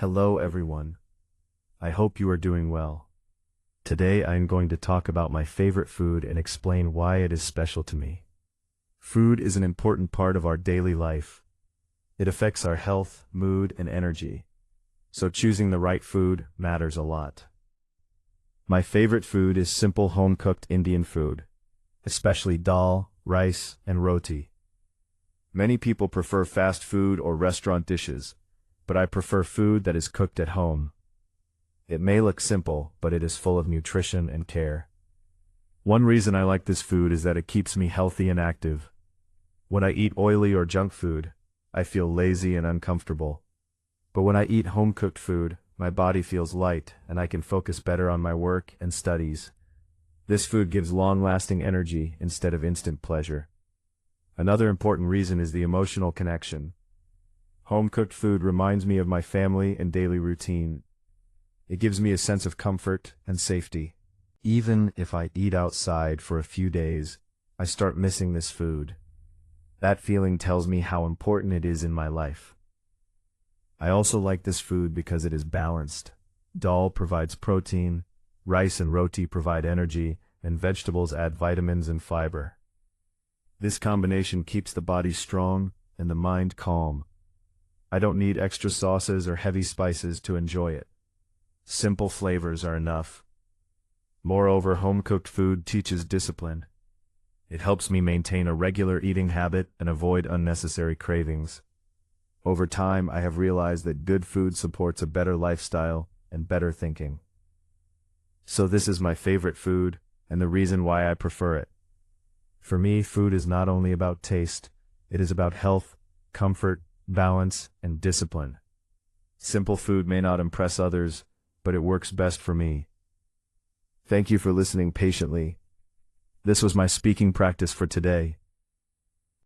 Hello everyone. I hope you are doing well. Today I am going to talk about my favorite food and explain why it is special to me. Food is an important part of our daily life. It affects our health, mood, and energy. So choosing the right food matters a lot. My favorite food is simple home-cooked Indian food, especially dal, rice, and roti. Many people prefer fast food or restaurant dishes, but I prefer food that is cooked at home. It may look simple, but it is full of nutrition and care. One reason I like this food is that it keeps me healthy and active. When I eat oily or junk food, I feel lazy and uncomfortable. But when I eat home-cooked food, my body feels light and I can focus better on my work and studies. This food gives long-lasting energy instead of instant pleasure. Another important reason is the emotional connection. Home-cooked food reminds me of my family and daily routine. It gives me a sense of comfort and safety. Even if I eat outside for a few days, I start missing this food. That feeling tells me how important it is in my life. I also like this food because it is balanced. Dal provides protein, rice and roti provide energy, and vegetables add vitamins and fiber. This combination keeps the body strong and the mind calm. I don't need extra sauces or heavy spices to enjoy it. Simple flavors are enough. Moreover, home-cooked food teaches discipline. It helps me maintain a regular eating habit and avoid unnecessary cravings. Over time, I have realized that good food supports a better lifestyle and better thinking. So this is my favorite food, and the reason why I prefer it. For me, food is not only about taste, it is about health, comfort, balance, and discipline. Simple food may not impress others, but it works best for me. Thank you for listening patiently. This was my speaking practice for today.